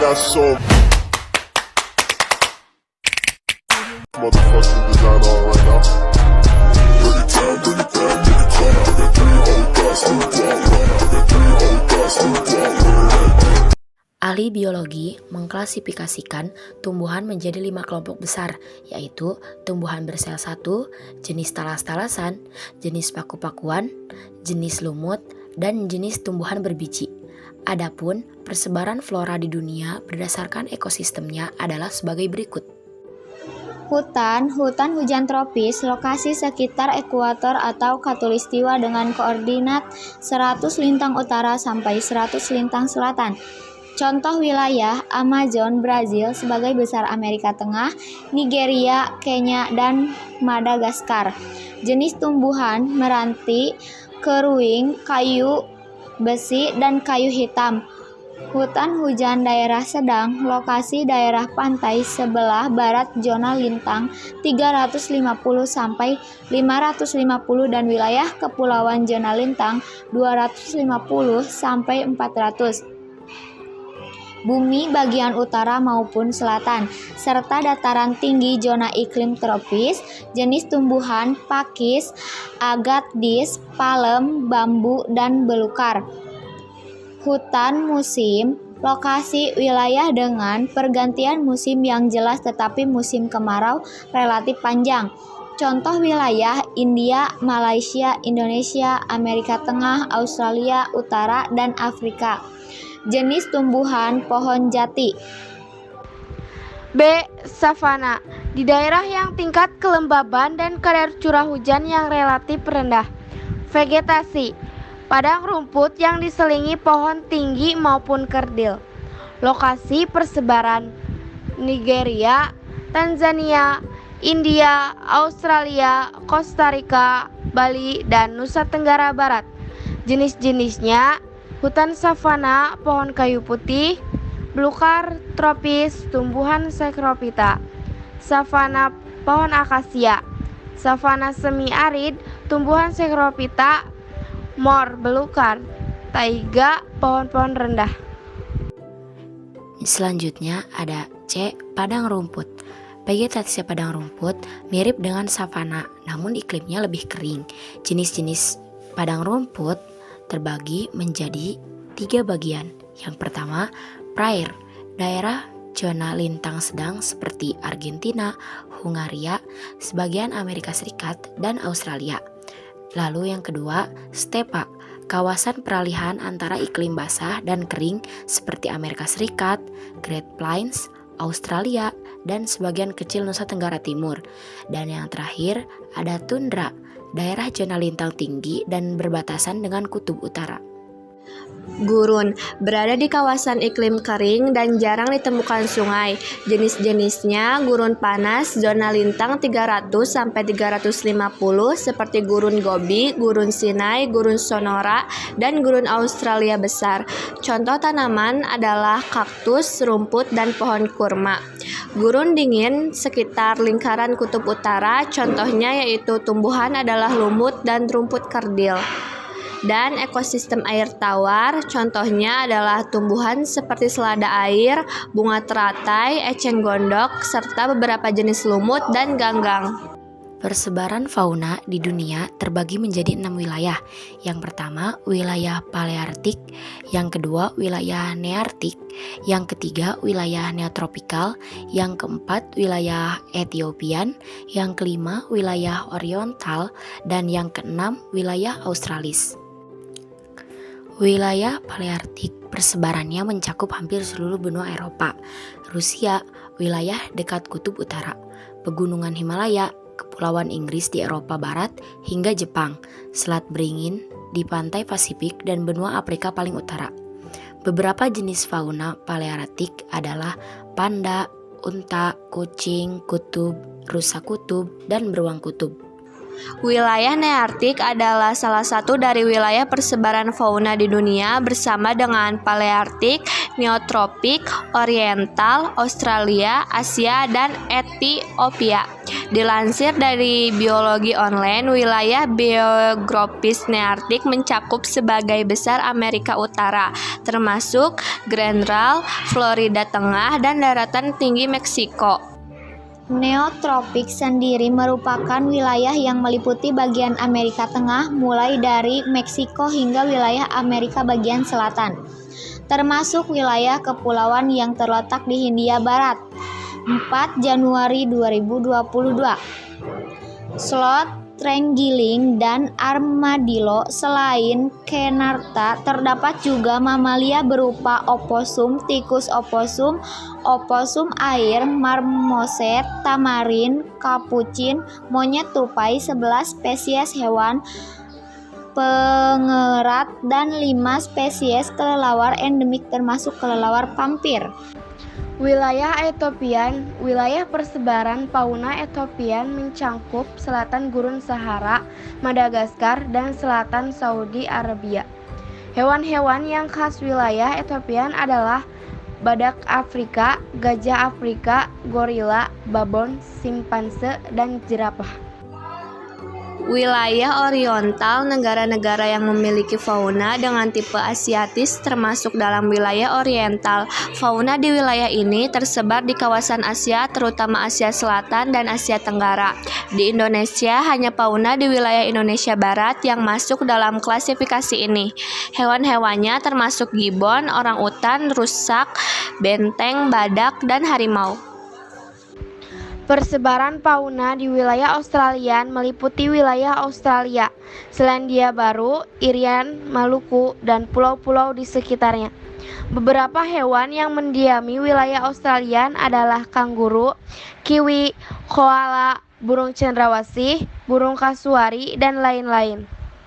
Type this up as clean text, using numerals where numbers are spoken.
got so motherfucking design on right now. Bring it down, bring it down, bring it down. I got 3 old thoughts, I got 3 old thoughts, Ahli biologi mengklasifikasikan tumbuhan menjadi 5 kelompok besar, yaitu tumbuhan bersel satu, jenis talas-talasan, jenis paku-pakuan, jenis lumut, dan jenis tumbuhan berbiji. Adapun persebaran flora di dunia berdasarkan ekosistemnya adalah sebagai berikut. Hutan hujan tropis, lokasi sekitar ekuator atau khatulistiwa dengan koordinat 100 lintang utara sampai 100 lintang selatan. Contoh wilayah Amazon, Brazil, sebagai besar Amerika Tengah, Nigeria, Kenya, dan Madagaskar. Jenis tumbuhan meranti, keruing, kayu besi, dan kayu hitam. Hutan hujan daerah sedang, lokasi daerah pantai sebelah barat zona lintang 350 sampai 550 dan wilayah kepulauan zona lintang 250 sampai 400. Bumi bagian utara maupun selatan, serta dataran tinggi zona iklim tropis. Jenis tumbuhan pakis, agathis, palem, bambu, dan belukar. Hutan musim, lokasi wilayah dengan pergantian musim yang jelas tetapi musim kemarau relatif panjang. Contoh wilayah India, Malaysia, Indonesia, Amerika Tengah, Australia Utara, dan Afrika. Jenis tumbuhan pohon jati. B. Savana, di daerah yang tingkat kelembaban dan kadar curah hujan yang relatif rendah. Vegetasi, padang rumput yang diselingi pohon tinggi maupun kerdil. Lokasi persebaran Nigeria, Tanzania, India, Australia, Costa Rica, Bali, dan Nusa Tenggara Barat. Jenis-jenisnya: hutan savana, pohon kayu putih, belukar tropis, tumbuhan Psychrophyta, savana, pohon akasia, savana semi-arid, tumbuhan Psychrophyta, mor, belukar, taiga, pohon-pohon rendah. Selanjutnya ada C. Padang rumput. Vegetasi padang rumput mirip dengan savana, namun iklimnya lebih kering. Jenis-jenis padang rumput terbagi menjadi 3 bagian. Yang pertama, prairie, daerah zona lintang sedang seperti Argentina, Hungaria, sebagian Amerika Serikat, dan Australia. Lalu yang kedua, stepa, kawasan peralihan antara iklim basah dan kering seperti Amerika Serikat, Great Plains, Australia, dan sebagian kecil Nusa Tenggara Timur. Dan yang terakhir, ada tundra, daerah zona lintang tinggi dan berbatasan dengan kutub utara. Gurun, berada di kawasan iklim kering dan jarang ditemukan sungai. Jenis-jenisnya gurun panas, zona lintang 300 sampai 350 seperti gurun Gobi, gurun Sinai, gurun Sonora, dan gurun Australia besar. Contoh tanaman adalah kaktus, rumput, dan pohon kurma. Gurun dingin sekitar lingkaran kutub utara, contohnya yaitu tumbuhan adalah lumut dan rumput kerdil. Dan ekosistem air tawar, contohnya adalah tumbuhan seperti selada air, bunga teratai, eceng gondok, serta beberapa jenis lumut dan ganggang. Persebaran fauna di dunia terbagi menjadi 6 wilayah. Yang pertama, wilayah Paleartik. Yang kedua, wilayah Neartik. Yang ketiga, wilayah Neotropikal. Yang keempat, wilayah Etiopian. Yang kelima, wilayah Oriental. Dan yang keenam, wilayah Australis. Wilayah Paleartik persebarannya mencakup hampir seluruh benua Eropa, Rusia, wilayah dekat kutub utara, pegunungan Himalaya, Kepulauan Inggris di Eropa Barat, hingga Jepang, Selat Beringin di pantai Pasifik, dan benua Afrika paling utara. Beberapa jenis fauna Paleartik adalah panda, unta, kucing, kutub, rusa kutub, dan beruang kutub. Wilayah Neartik adalah salah satu dari wilayah persebaran fauna di dunia bersama dengan Paleartik, Neotropik, Oriental, Australia, Asia, dan Ethiopia. Dilansir dari Biologi Online, wilayah geografis Nearktik mencakup sebagai besar Amerika Utara, termasuk General, Florida Tengah, dan daratan tinggi Meksiko. Neotropik sendiri merupakan wilayah yang meliputi bagian Amerika Tengah mulai dari Meksiko hingga wilayah Amerika bagian selatan, termasuk wilayah kepulauan yang terletak di Hindia Barat. 4 Januari 2022. Sloth, terenggiling, dan armadillo. Selain Kenarta, terdapat juga mamalia berupa oposum, tikus oposum, oposum air, marmoset, tamarin, kapucin, monyet tupai, 11 spesies hewan pengerat, dan 5 spesies kelelawar endemik termasuk kelelawar pampir. Wilayah Ethiopian. Wilayah persebaran fauna Ethiopian mencangkup selatan Gurun Sahara, Madagaskar, dan selatan Saudi Arabia. Hewan-hewan yang khas wilayah Ethiopian adalah badak Afrika, gajah Afrika, gorila, babon, simpanse, dan jerapah. Wilayah oriental, negara-negara yang memiliki fauna dengan tipe asiatis termasuk dalam wilayah oriental. Fauna di wilayah ini tersebar di kawasan Asia, terutama Asia Selatan dan Asia Tenggara. Di Indonesia, hanya fauna di wilayah Indonesia Barat yang masuk dalam klasifikasi ini. Hewan-hewannya termasuk gibbon, orangutan, rusak, benteng, badak, dan harimau. Persebaran fauna di wilayah Australia meliputi wilayah Australia, Selandia Baru, Irian, Maluku, dan pulau-pulau di sekitarnya. Beberapa hewan yang mendiami wilayah Australia adalah kanguru, kiwi, koala, burung cendrawasih, burung kasuari, dan lain-lain.